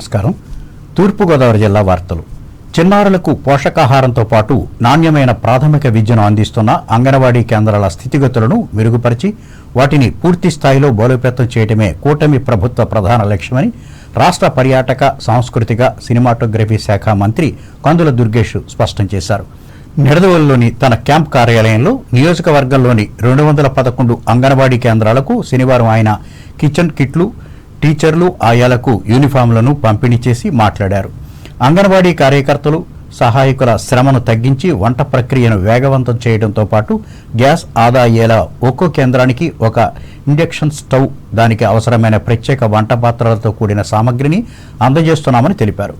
నమస్కారం. తూర్పుగోదావరి జిల్లా వార్తలు. చిన్నారులకు పోషకాహారంతో పాటు నాణ్యమైన ప్రాథమిక విద్యను అందిస్తున్న అంగన్వాడీ కేంద్రాల స్థితిగతులను మెరుగుపరిచి వాటిని పూర్తి స్థాయిలో బలోపేతం చేయడమే కూటమి ప్రభుత్వ ప్రధాన లక్ష్యమని రాష్ట్ర పర్యాటక, సాంస్కృతిక, సినిమాటోగ్రఫీ శాఖ మంత్రి కందుల దుర్గేష్ స్పష్టం చేశారు. నిడదవోలులోని తన క్యాంప్ కార్యాలయంలో నియోజకవర్గంలోని 211 అంగన్వాడీ కేంద్రాలకు శనివారం ఆయన కిచెన్ కిట్లు, టీచర్లు, ఆయాలకు యూనిఫామ్లను పంపిణీ చేసి మాట్లాడారు. అంగన్వాడీ కార్యకర్తలు, సహాయకుల శ్రమను తగ్గించి వంట ప్రక్రియను వేగవంతం చేయడంతో పాటు గ్యాస్ ఆదా అయ్యేలా ఒక్కో కేంద్రానికి ఒక ఇండక్షన్ స్టవ్, దానికి అవసరమైన ప్రత్యేక వంట పాత్రలతో కూడిన సామగ్రిని అందజేస్తున్నామని తెలిపారు.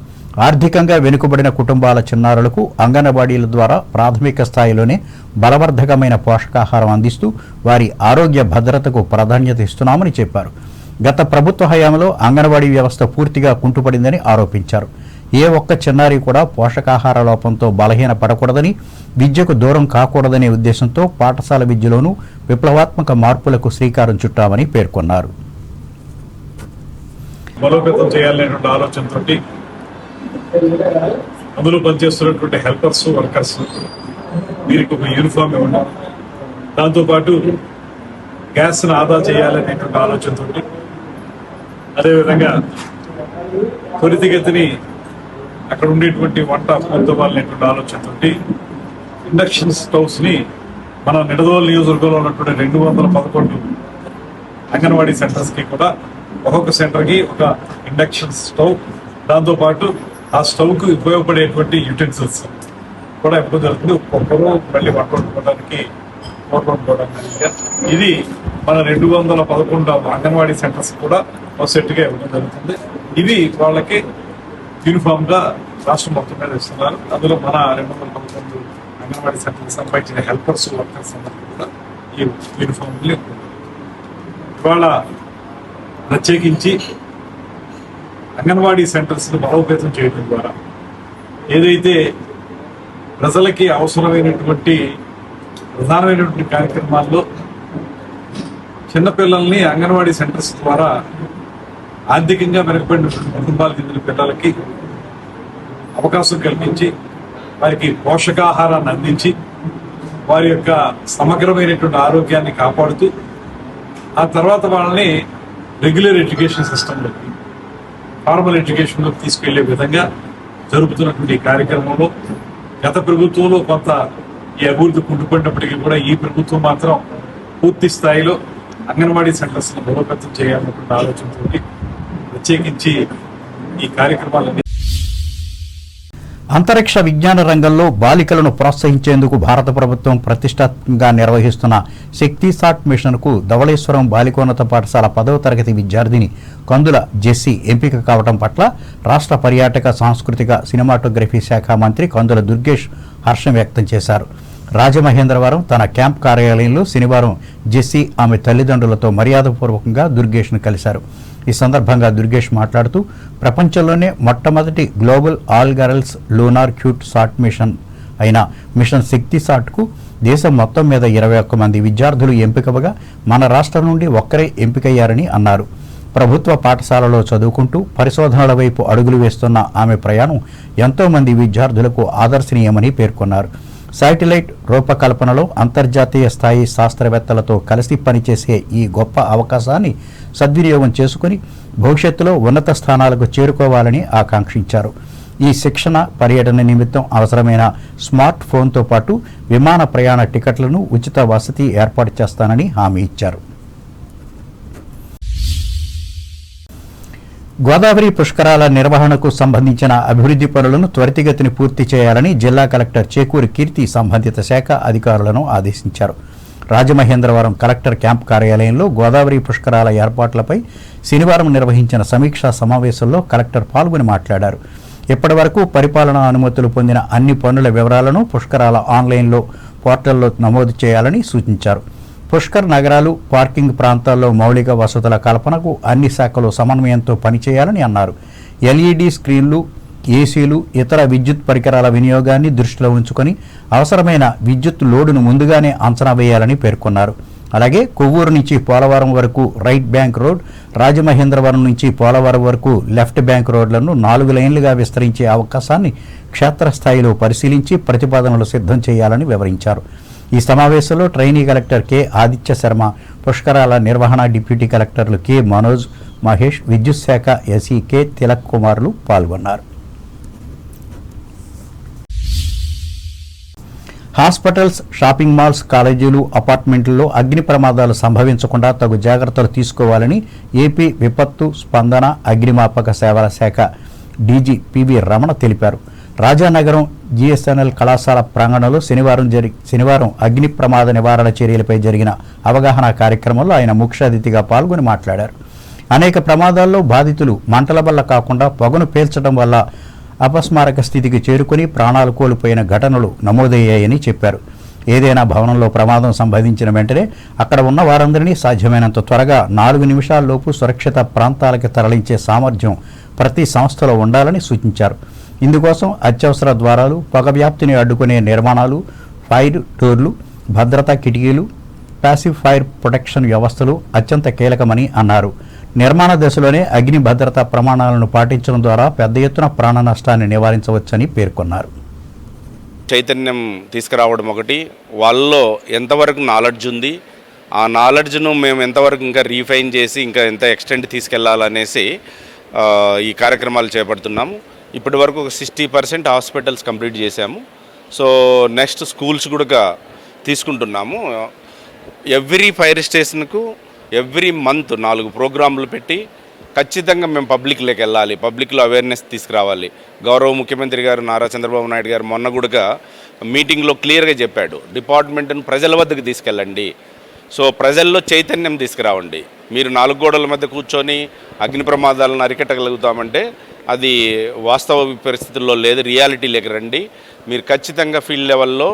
ఆర్థికంగా వెనుకబడిన కుటుంబాల చిన్నారులకు అంగన్వాడీల ద్వారా ప్రాథమిక స్థాయిలోనే బలవర్ధకమైన పోషకాహారం అందిస్తూ వారి ఆరోగ్య భద్రతకు ప్రాధాన్యత ఇస్తున్నామని చెప్పారు. గత ప్రభుత్వ హయాంలో అంగన్వాడీ వ్యవస్థ పూర్తిగా కుంటుపడిందని ఆరోపించారు. ఏ ఒక్క చిన్నారి కూడా పోషకాహార లోపంతో బలహీనపడకూడదని, విద్యకు దూరం కాకూడదనే ఉద్దేశంతో పాఠశాల విద్యలోనూ విప్లవాత్మక మార్పులకు శ్రీకారం చుట్టామని పేర్కొన్నారు. బలోపేతం చేయాలనేటువంటి ఆలోచనతోటి అందులో పనిచేస్తున్నటువంటి హెల్పర్స్, వర్కర్స్ వీరికి ఒక యూనిఫామ్ ఇవ్వడం, దాంతోపాటు గ్యాస్ను ఆదా చేయాలనేటువంటి ఆలోచనతోటి, అదేవిధంగా త్వరితగతిని అక్కడ ఉండేటువంటి వంట పూర్తవ్వాలనేటువంటి ఆలోచనతోటి ఇండక్షన్ స్టవ్స్ ని మన నిడదవోలు నియోజకవర్గంలో ఉన్నటువంటి 211 అంగన్వాడీ సెంటర్స్ కి కూడా ఒక్కొక్క సెంటర్ కి ఒక ఇండక్షన్ స్టవ్, దాంతోపాటు ఆ స్టవ్ కు ఉపయోగపడేటువంటి యూటెన్సిల్స్ కూడా ఎప్పుడు జరుగుతుంది. ఒక్కొక్కరు మళ్ళీ వంట వండుకోవడానికి, ఇది మన 211 అంగన్వాడీ సెంటర్స్ కూడా ఒక సెట్ గా ఇవ్వడం జరుగుతుంది. ఇవి వాళ్ళకి యూనిఫామ్ గా రాష్ట్రం మొత్తం మీద ఇస్తున్నారు. అందులో మన 211 అంగన్వాడీ సెంటర్కి సంబంధించిన హెల్పర్స్, వర్కర్స్ అందరికీ కూడా ఈ యూనిఫామ్ ఇవాళ ప్రత్యేకించి అంగన్వాడీ సెంటర్స్ ను బలోపేతం చేయడం ద్వారా ఏదైతే ప్రజలకి అవసరమైనటువంటి ప్రధానమైనటువంటి కార్యక్రమాల్లో చిన్నపిల్లల్ని అంగన్వాడీ సెంటర్స్ ద్వారా ఆర్థికంగా వెనుకబడినటువంటి కుటుంబాలకు చెందిన పిల్లలకి అవకాశం కల్పించి వారికి పోషకాహారాన్ని అందించి వారి యొక్క సమగ్రమైనటువంటి ఆరోగ్యాన్ని కాపాడుతూ ఆ తర్వాత వాళ్ళని రెగ్యులర్ ఎడ్యుకేషన్ సిస్టంలోకి, ఫార్మల్ ఎడ్యుకేషన్లోకి తీసుకెళ్లే విధంగా జరుపుతున్నటువంటి ఈ కార్యక్రమంలో గత ప్రభుత్వంలో కొంత ఈ అభివృద్ధి కుంటుపడినప్పటికీ కూడా ఈ ప్రభుత్వం మాత్రం పూర్తి స్థాయిలో అంగన్వాడీ సెంటర్స్ ను బలోపేతం చేయాలన్నటువంటి ఆలోచనతో ప్రత్యేకించి ఈ కార్యక్రమాలన్నీ. అంతరిక్ష విజ్ఞాన రంగంలో బాలికలను ప్రోత్సహించేందుకు భారత ప్రభుత్వం ప్రతిష్టాత్మకంగా నిర్వహిస్తున్న శక్తిసాట్ మిషన్కు ధవళేశ్వరం బాలికోన్నత పాఠశాల 10వ తరగతి విద్యార్థిని కందుల జెస్సీ ఎంపిక కావడం పట్ల రాష్ట్ర పర్యాటక, సాంస్కృతిక, సినిమాటోగ్రఫీ శాఖ మంత్రి కందుల దుర్గేష్ హర్షం వ్యక్తం చేశారు. రాజమహేంద్రవరం తన క్యాంప్ కార్యాలయంలో శనివారం జెస్సీ ఆమె తల్లిదండ్రులతో మర్యాదపూర్వకంగా దుర్గేష్ను కలిశారు. ఈ సందర్భంగా దుర్గేష్ మాట్లాడుతూ ప్రపంచంలోనే మొట్టమొదటి global all girls lunar cubesat mission అయిన మిషన్ శక్తిసాట్కు దేశం మొత్తం మీద 21 మంది విద్యార్థులు ఎంపికవగా మన రాష్ట్రం నుండి ఒక్కరే ఎంపికయ్యారని అన్నారు. ప్రభుత్వ పాఠశాలలో చదువుకుంటూ పరిశోధనల వైపు అడుగులు వేస్తున్న ఆమె ప్రయాణం ఎంతో మంది విద్యార్థులకు ఆదర్శనీయమని పేర్కొన్నారు. శాటిలైట్ రూపకల్పనలో అంతర్జాతీయ స్థాయి శాస్త్రవేత్తలతో కలిసి పనిచేసే ఈ గొప్ప అవకాశాన్ని సద్వినియోగం చేసుకుని భవిష్యత్తులో ఉన్నత స్థానాలకు చేరుకోవాలని ఆకాంక్షించారు. ఈ శిక్షణ, పర్యటన నిమిత్తం అవసరమైన స్మార్ట్ ఫోన్తో పాటు విమాన ప్రయాణ టికెట్లను, ఉచిత వసతి ఏర్పాటు చేస్తానని హామీ ఇచ్చారు. గోదావరి పుష్కరాల నిర్వహణకు సంబంధించిన అభివృద్ధి పనులను త్వరితగతిని పూర్తి చేయాలని జిల్లా కలెక్టర్ చేకూరి కీర్తి సంబంధిత శాఖ అధికారులను ఆదేశించారు. రాజమహేంద్రవరం కలెక్టర్ క్యాంప్ కార్యాలయంలో గోదావరి పుష్కరాల ఏర్పాట్లపై శనివారం నిర్వహించిన సమీక్షా సమావేశంలో కలెక్టర్ పాల్గొని మాట్లాడారు. ఇప్పటి వరకు పరిపాలనా అనుమతులు పొందిన అన్ని పనుల వివరాలను పుష్కరాల ఆన్లైన్లో పోర్టల్లో నమోదు చేయాలని సూచించారు. పుష్కర్ నగరాలు, పార్కింగ్ ప్రాంతాల్లో మౌలిక వసతుల కల్పనకు అన్ని శాఖలు సమన్వయంతో పనిచేయాలని అన్నారు. ఎల్ఈడి స్క్రీన్లు, ఏసీలు, ఇతర విద్యుత్ పరికరాల వినియోగాన్ని దృష్టిలో ఉంచుకొని అవసరమైన విద్యుత్ లోడును ముందుగానే అంచనా వేయాలని పేర్కొన్నారు. అలాగే కొవ్వూరు నుంచి పోలవరం వరకు రైట్ బ్యాంక్ రోడ్, రాజమహేంద్రవరం నుంచి పోలవరం వరకు లెఫ్ట్ బ్యాంక్ రోడ్లను 4 లైన్లుగా విస్తరించే అవకాశాన్ని క్షేత్రస్థాయిలో పరిశీలించి ప్రతిపాదనలు సిద్ధం చేయాలని వివరించారు. ఈ సమావేశంలో trainee collector K Aditya Sharma, పుష్కరాల నిర్వహణ డిప్యూటీ కలెక్టర్లు కె మనోజ్, మహేష్, విద్యుత్ శాఖ ఎస్ఈ కె తిలక్ కుమార్లు పాల్గొన్నారు. హాస్పిటల్స్, షాపింగ్ మాల్స్, కాలేజీలు, అపార్ట్మెంట్లలో అగ్ని ప్రమాదాలు సంభవించకుండా తగు జాగ్రత్తలు తీసుకోవాలని ఏపీ విపత్తు స్పందన అగ్నిమాపక సేవల శాఖ డీజీ పివి రమణ తెలిపారు. రాజానగరం జిఎస్ఎన్ఎల్ కళాశాల ప్రాంగణంలో శనివారం అగ్ని ప్రమాద నివారణ చర్యలపై జరిగిన అవగాహన కార్యక్రమంలో ఆయన ముఖ్య అతిథిగా పాల్గొని మాట్లాడారు. అనేక ప్రమాదాల్లో బాధితులు మంటల వల్ల కాకుండా పొగను పేల్చడం వల్ల అపస్మారక స్థితికి చేరుకుని ప్రాణాలు కోల్పోయిన ఘటనలు నమోదయ్యాయని చెప్పారు. ఏదైనా భవనంలో ప్రమాదం సంభవించిన వెంటనే అక్కడ ఉన్న వారందరినీ సాధ్యమైనంత త్వరగా 4 నిమిషాల్లోపు సురక్షిత ప్రాంతాలకు తరలించే సామర్థ్యం ప్రతి సంస్థలో ఉండాలని సూచించారు. ఇందుకోసం అత్యవసర ద్వారాలు, పొగ వ్యాప్తిని అడ్డుకునే నిర్మాణాలు, ఫైర్ డోర్లు, భద్రతా కిటికీలు, ప్యాసివ్ ఫైర్ ప్రొటెక్షన్ వ్యవస్థలు అత్యంత కీలకమని అన్నారు. నిర్మాణ దశలోనే అగ్ని భద్రతా ప్రమాణాలను పాటించడం ద్వారా పెద్ద ఎత్తున ప్రాణ నష్టాన్ని నివారించవచ్చని పేర్కొన్నారు. చైతన్యం తీసుకురావడం ఒకటి, వాళ్ళలో ఎంతవరకు నాలెడ్జ్ ఉంది, ఆ నాలెడ్జ్ను మేము ఎంతవరకు ఇంకా రీఫైన్ చేసి ఇంకా ఎంత ఎక్స్టెంట్ తీసుకెళ్లాలనేసి ఈ కార్యక్రమాలు చేపడుతున్నాము. ఇప్పటి వరకు ఒక 60% హాస్పిటల్స్ కంప్లీట్ చేశాము. సో నెక్స్ట్ స్కూల్స్ కూడా తీసుకుంటున్నాము. ఎవ్రీ ఫైర్ స్టేషన్కు ఎవ్రీ మంత్ 4 ప్రోగ్రాంలు పెట్టి ఖచ్చితంగా మేము పబ్లిక్లోకి వెళ్ళాలి, పబ్లిక్లో అవేర్నెస్ తీసుకురావాలి. గౌరవ ముఖ్యమంత్రి గారు నారా చంద్రబాబు నాయుడు గారు మొన్న కూడా మీటింగ్లో క్లియర్గా చెప్పాడు, డిపార్ట్మెంట్ను ప్రజల వద్దకు తీసుకెళ్ళండి, సో ప్రజల్లో చైతన్యం తీసుకురావండి. మీరు 4 గోడల మధ్య కూర్చొని అగ్ని ప్రమాదాలను అరికట్టగలుగుతామంటే అది వాస్తవ పరిస్థితుల్లో లేదు, రియాలిటీలోకి రండి. మీరు ఖచ్చితంగా ఫీల్డ్ లెవెల్లో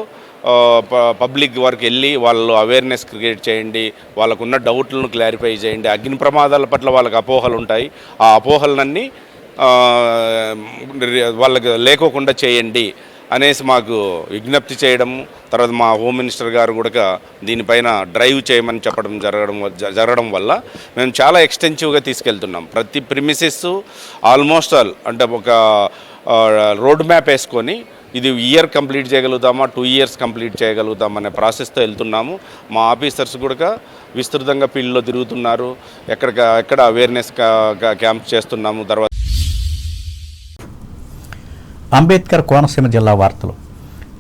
పబ్లిక్ వరకు వెళ్ళి వాళ్ళు అవేర్నెస్ క్రియేట్ చేయండి, వాళ్ళకున్న డౌట్లను క్లారిఫై చేయండి. అగ్ని ప్రమాదాల పట్ల వాళ్ళకి అపోహలు ఉంటాయి, ఆ అపోహలన్నీ వాళ్ళకి లేకోకుండా చేయండి అనేసి మాకు విజ్ఞప్తి చేయడం. తర్వాత మా హోమ్ మినిస్టర్ గారు కూడా దీనిపైన డ్రైవ్ చేయమని జరగడం వల్ల మేము చాలా ఎక్స్టెన్సివ్గా తీసుకెళ్తున్నాం. ప్రతి ప్రిమిసెస్ ఆల్మోస్ట్ ఆల్ అంటే ఒక రోడ్ మ్యాప్ వేసుకొని ఇది ఇయర్ కంప్లీట్ చేయగలుగుతామా, 2 years కంప్లీట్ చేయగలుగుతామా అనే ప్రాసెస్తో వెళ్తున్నాము. మా ఆఫీసర్స్ కూడా విస్తృతంగా ఫీల్డ్లో తిరుగుతున్నారు, ఎక్కడ అవేర్నెస్ క్యాంప్స్ చేస్తున్నాము. తర్వాత అంబేద్కర్ కోనసీమ జిల్లా వార్తలు.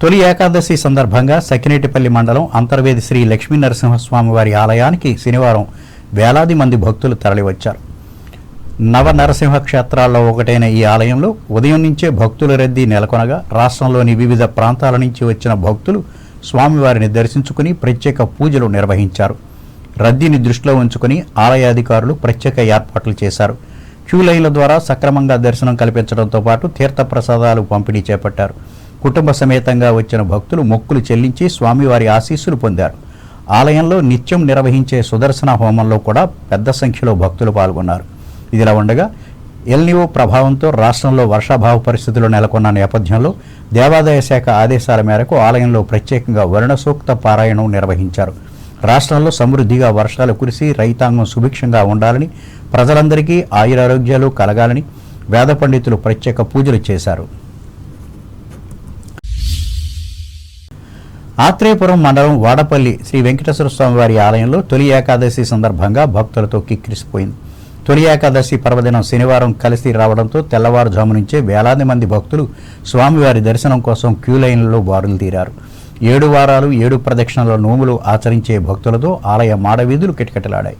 తొలి ఏకాదశి సందర్భంగా సకినేటిపల్లి మండలం అంతర్వేది శ్రీ లక్ష్మీ నరసింహస్వామి వారి ఆలయానికి శనివారం వేలాది మంది భక్తులు తరలివచ్చారు. నవనరసింహ క్షేత్రాల్లో ఒకటైన ఈ ఆలయంలో ఉదయం నుంచే భక్తుల రద్దీ నెలకొనగా రాష్ట్రంలోని వివిధ ప్రాంతాల నుంచి వచ్చిన భక్తులు స్వామివారిని దర్శించుకుని ప్రత్యేక పూజలు నిర్వహించారు. రద్దీని దృష్టిలో ఉంచుకుని ఆలయ అధికారులు ప్రత్యేక ఏర్పాట్లు చేశారు. క్యూ లైన్ల ద్వారా సక్రమంగా దర్శనం కల్పించడంతో పాటు తీర్థప్రసాదాలు పంపిణీ చేపట్టారు. కుటుంబ సమేతంగా వచ్చిన భక్తులు మొక్కులు చెల్లించి స్వామివారి ఆశీస్సులు పొందారు. ఆలయంలో నిత్యం నిర్వహించే సుదర్శన హోమంలో కూడా పెద్ద సంఖ్యలో భక్తులు పాల్గొన్నారు. ఇదిలా ఉండగా ఎల్నిఓ ప్రభావంతో రాష్ట్రంలో వర్షాభావ పరిస్థితులు నెలకొన్న నేపథ్యంలో దేవాదాయ శాఖ ఆదేశాల మేరకు ఆలయంలో ప్రత్యేకంగా వరుణ సూక్త పారాయణం నిర్వహించారు. రాష్ట్రంలో సమృద్ధిగా వర్షాలు కురిసి రైతాంగం సుభిక్షంగా ఉండాలని, ప్రజలందరికీ ఆయురారోగ్యాలు కలగాలని వేద పండితులు ప్రత్యేక పూజలు చేశారు. ఆత్రేయపురం మండలం వాడపల్లి శ్రీ వెంకటేశ్వర స్వామి వారి ఆలయంలో తొలి ఏకాదశి సందర్భంగా భక్తులతో కిక్కిరిసిపోయింది. తొలి ఏకాదశి పర్వదినం శనివారం కలిసి రావడంతో తెల్లవారుజాము నుంచే వేలాది మంది భక్తులు స్వామివారి దర్శనం కోసం క్యూ లైన్లలో బారులు తీరారు. 7 వారాలు 7 ప్రదక్షిణల నోములు ఆచరించే భక్తులతో ఆలయ మాడవీధులు కిటకిటలాడాయి.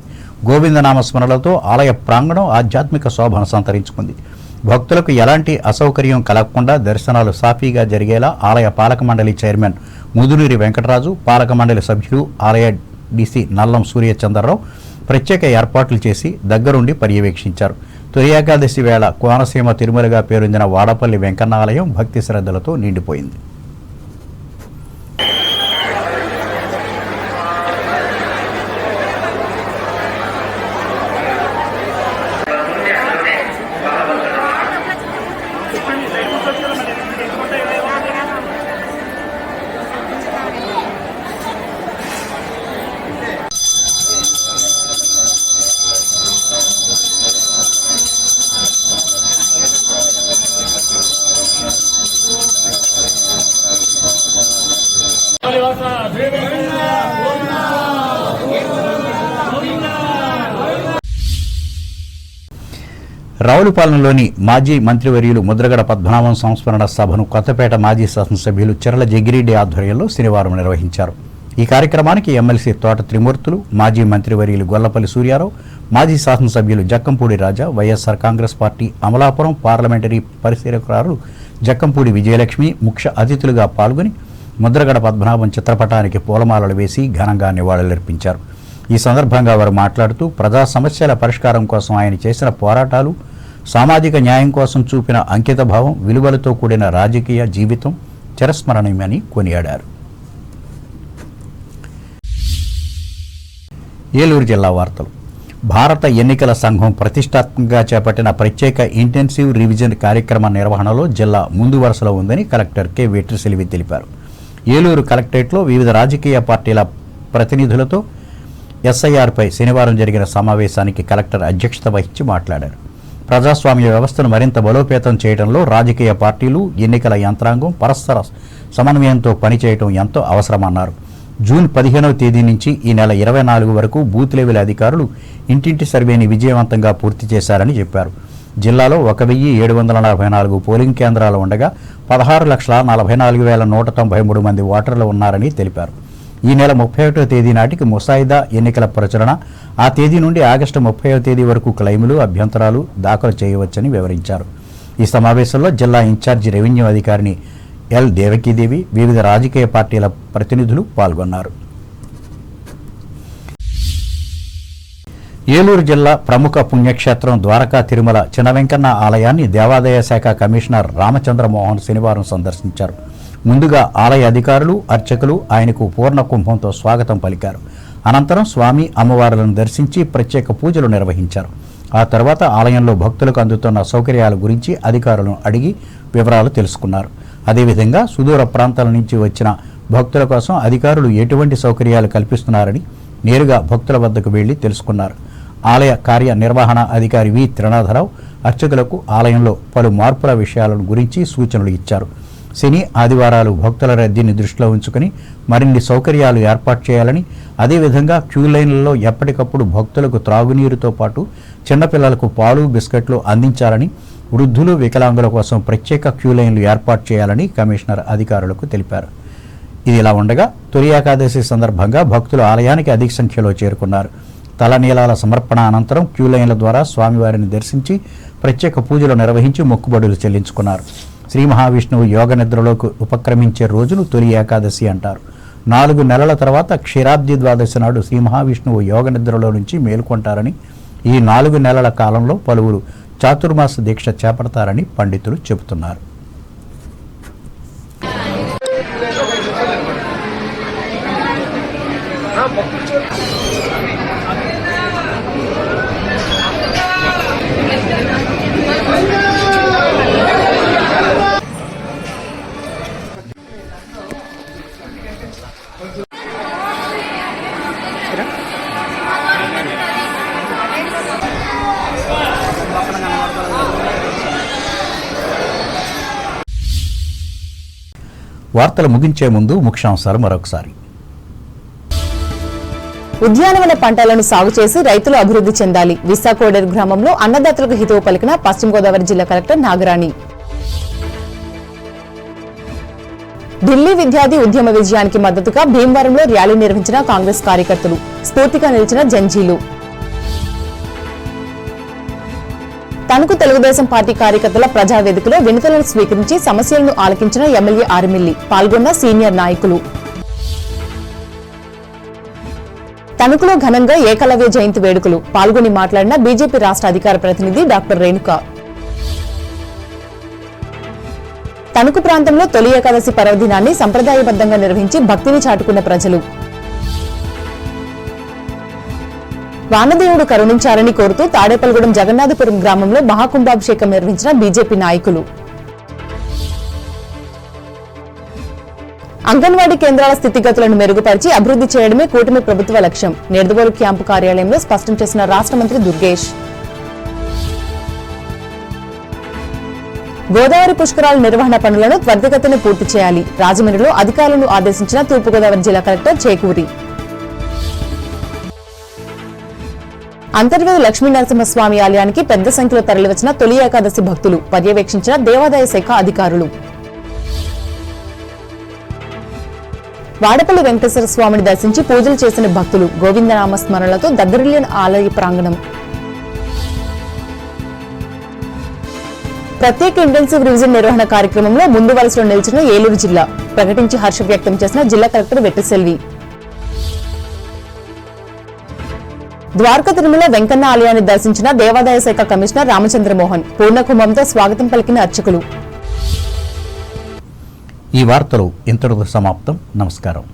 గోవిందనామ స్మరణలతో ఆలయ ప్రాంగణం ఆధ్యాత్మిక శోభను సంతరించుకుంది. భక్తులకు ఎలాంటి అసౌకర్యం కలగకుండా దర్శనాలు సాఫీగా జరిగేలా ఆలయ పాలక మండలి చైర్మన్ ముదునూరి వెంకటరాజు, పాలక మండలి సభ్యులు ఆలయ డీసీ నల్లం సూర్యచంద్రరావు ప్రత్యేక ఏర్పాట్లు చేసి దగ్గరుండి పర్యవేక్షించారు. తొలి ఏకాదశి వేళ కోనసీమ తిరుమలగా పేరొందిన వాడపల్లి వెంకన్న ఆలయం భక్తి శ్రద్ధలతో నిండిపోయింది. రావులపాలెంలోని మాజీ మంత్రివర్యులు ముద్రగడ పద్మనాభం సంస్మరణ సభను కొత్తపేట మాజీ శాసనసభ్యులు చెర్ల జగ్గిరెడ్డి ఆధ్వర్యంలో శనివారం నిర్వహించారు. ఈ కార్యక్రమానికి ఎమ్మెల్సీ తోట త్రిమూర్తులు, మాజీ మంత్రివర్యులు గొల్లపల్లి సూర్యారావు, మాజీ శాసనసభ్యులు జక్కంపూడి రాజా, వైఎస్ఆర్ కాంగ్రెస్ పార్టీ అమలాపురం పార్లమెంటరీ పరిశీలకురాలు జక్కంపూడి విజయలక్ష్మి ముఖ్య అతిథులుగా పాల్గొని ముద్రగడ పద్మనాభం చిత్రపటానికి పూలమాలలు వేసి ఘనంగా నివాళులర్పించారు. ఈ సందర్భంగా వారు మాట్లాడుతూ ప్రజా సమస్యల పరిష్కారం కోసం ఆయన చేసిన పోరాటాలు, సామాజిక న్యాయం కోసం చూపిన అంకితభావం, విలువలతో కూడిన రాజకీయ జీవితం చిరస్మరణీయమని కొనియాడారు. ఏలూరు జిల్లా వార్తలు. భారత ఎన్నికల సంఘం ప్రతిష్టాత్మకంగా చేపట్టిన ప్రత్యేక ఇంటెన్సివ్ రివిజన్ కార్యక్రమ నిర్వహణలో జిల్లా ముందు వరుసలో ఉందని కలెక్టర్ కె వెట్రిసెల్వి తెలిపారు. ఏలూరు కలెక్టరేట్లో వివిధ రాజకీయ పార్టీల ప్రతినిధులతో ఎస్ఐఆర్పై శనివారం జరిగిన సమావేశానికి కలెక్టర్ అధ్యక్షత వహించి మాట్లాడారు. ప్రజాస్వామ్య వ్యవస్థను మరింత బలోపేతం చేయడంలో రాజకీయ పార్టీలు, ఎన్నికల యంత్రాంగం పరస్పర సమన్వయంతో పనిచేయడం ఎంతో అవసరమన్నారు. జూన్ 15వ తేదీ నుంచి ఈ నెల 24 వరకు బూత్ లెవెల్ అధికారులు ఇంటింటి సర్వేని విజయవంతంగా పూర్తి చేశారని చెప్పారు. జిల్లాలో 1744 పోలింగ్ కేంద్రాలు ఉండగా 16,44,193 మంది ఓటర్లు ఉన్నారని తెలిపారు. ఈ నెల 31వ తేదీ నాటికి ముసాయిదా ఎన్నికల ప్రచురణ, ఆ తేదీ నుండి ఆగస్టు 30వ తేదీ వరకు క్లెయిములు, అభ్యంతరాలు దాఖలు చేయవచ్చని వివరించారు. ఈ సమావేశంలో జిల్లా ఇన్ఛార్జి రెవెన్యూ అధికారిని ఎల్ దేవకీదేవి, వివిధ రాజకీయ పార్టీల ప్రతినిధులు పాల్గొన్నారు. ఏలూరు జిల్లా ప్రముఖ పుణ్యక్షేత్రం ద్వారకా తిరుమల చిన్న వెంకన్న ఆలయాన్ని దేవాదాయ శాఖ కమిషనర్ రామచంద్రమోహన్ శనివారం సందర్శించారు. ముందుగా ఆలయ అధికారులు, అర్చకులు ఆయనకు పూర్ణ కుంభంతో స్వాగతం పలికారు. అనంతరం స్వామి, అమ్మవార్లను దర్శించి ప్రత్యేక పూజలు నిర్వహించారు. ఆ తర్వాత ఆలయంలో భక్తులకు అందుతున్న సౌకర్యాల గురించి అధికారులను అడిగి వివరాలు తెలుసుకున్నారు. అదేవిధంగా సుదూర ప్రాంతాల నుంచి వచ్చిన భక్తుల కోసం అధికారులు ఎటువంటి సౌకర్యాలు కల్పిస్తున్నారని నేరుగా భక్తుల వద్దకు వెళ్లి తెలుసుకున్నారు. ఆలయ కార్యనిర్వహణ అధికారి వి త్రినాథరావు అర్చకులకు ఆలయంలో పలు మార్పుల విషయాలను గురించి సూచనలు ఇచ్చారు. శని, ఆదివారాలు భక్తుల రద్దీని దృష్టిలో ఉంచుకుని మరిన్ని సౌకర్యాలు ఏర్పాటు చేయాలని, అదేవిధంగా క్యూ లైన్లలో ఎప్పటికప్పుడు భక్తులకు త్రాగునీరుతో పాటు చిన్నపిల్లలకు పాలు, బిస్కెట్లు అందించాలని, వృద్ధులు, వికలాంగుల కోసం ప్రత్యేక క్యూ లైన్లు ఏర్పాటు చేయాలని కమిషనర్ అధికారులకు తెలిపారు. ఇది ఇలా ఉండగా తొలి ఏకాదశి సందర్భంగా భక్తులు ఆలయానికి అధిక సంఖ్యలో చేరుకున్నారు. తలనీలాల సమర్పణ అనంతరం క్యూ లైన్ల ద్వారా స్వామివారిని దర్శించి ప్రత్యేక పూజలు నిర్వహించి మొక్కుబడులు చెల్లించుకున్నారు. శ్రీ మహావిష్ణువు యోగ నిద్రలోకి ఉపక్రమించే రోజును తొలి ఏకాదశి అంటారు. 4 నెలల తర్వాత క్షీరాబ్ది ద్వాదశి నాడు శ్రీ మహావిష్ణువు యోగ నిద్రలో నుంచి మేలుకొంటారని, ఈ 4 నెలల కాలంలో పలువురు చాతుర్మాస దీక్ష చేపడతారని పండితులు చెబుతున్నారు. వార్తలు ముగించే ముందు ముఖ్యాంశాలు మరొకసారి. ఉద్యానవన పంటలను సాగు చేసి రైతులు అభివృద్ధి చెందాలి. విశాఖోడేరు గ్రామంలో అన్నదాతలకు హితవు పలికిన పశ్చిమ గోదావరి జిల్లా కలెక్టర్ నాగరాణి. ఢిల్లీ విద్యార్థి ఉద్యమ విజయానికి మద్దతుగా భీమవరంలో ర్యాలీ నిర్వహించిన కాంగ్రెస్ కార్యకర్తలు, స్ఫూర్తిగా నిలిచిన జంజీలు. తణుకు తెలుగుదేశం పార్టీ కార్యకర్తల ప్రజావేదికలో వినతులను స్వీకరించి సమస్యలను ఆలకించిన ఎమ్మెల్యే ఆరిమిల్లి, పాల్గొన్న సీనియర్ నాయకులు. తణుకులో ఘనంగా ఏకలవ్య జయంతి వేడుకలు, పాల్గొని మాట్లాడిన బీజేపీ రాష్ట్ర అధికార ప్రతినిధి డాక్టర్ రేణుక. తణుకు ప్రాంతంలో తొలి ఏకాదశి పర్వదినాన్ని సంప్రదాయబద్ధంగా నిర్వహించి భక్తిని చాటుకున్న ప్రజలు. వానదేవుడు కరుణించారని కోరుతూ తాడేపల్లిగూడెం జగన్నాథపురం గ్రామంలో మహాకుంభాభిషేకం నిర్వహించిన బీజేపీ నాయకులు. అంగన్వాడీ కేంద్రాల స్థితిగతులను మెరుగుపరిచి అభివృద్ధి చేయడమే కూటమి ప్రభుత్వ లక్ష్యం, నిడదవోలు క్యాంపు కార్యాలయంలో స్పష్టం చేసిన రాష్ట్ర మంత్రి దుర్గేష్. గోదావరి పుష్కరాల నిర్వహణ పనులను త్వరితగతిన పూర్తి చేయాలి. రాజమండ్రిలో అధికారులను ఆదేశించిన తూర్పుగోదావరి జిల్లా కలెక్టర్ చేకూరి. అంతర్వేది లక్ష్మీ నరసింహస్వామి ఆలయానికి పెద్ద సంఖ్యలో తరలివచ్చిన తొలి ఏకాదశి భక్తులు పర్యవేక్షించిన దేవాదాయ శాఖ అధికారులు. వాడపల్లి వెంకటేశ్వర స్వామిని దర్శించి పూజలు చేసిన భక్తులు గోవిందనామ స్మరణలతో దద్దరిల్లిన ఆలయ ప్రాంగణం. ప్రత్యేక ఇంటెన్సివ్ రివిజన్ నిర్వహణ కార్యక్రమంలో ముందు వరుసలో నిలిచిన ఏలూరు జిల్లా ప్రకటించి హర్షం వ్యక్తం చేసిన జిల్లా కలెక్టర్ వెట్టిసెల్వి. ద్వారకా తిరుమల వెంకన్న ఆలయాన్ని దర్శించిన దేవాదాయ శాఖ కమిషనర్ రామచంద్రమోహన్ పూర్ణకుంభంతో స్వాగతం పలికిన అర్చకులు. ఈ వార్తలు ఇంతటితో సమాప్తం. నమస్కారం.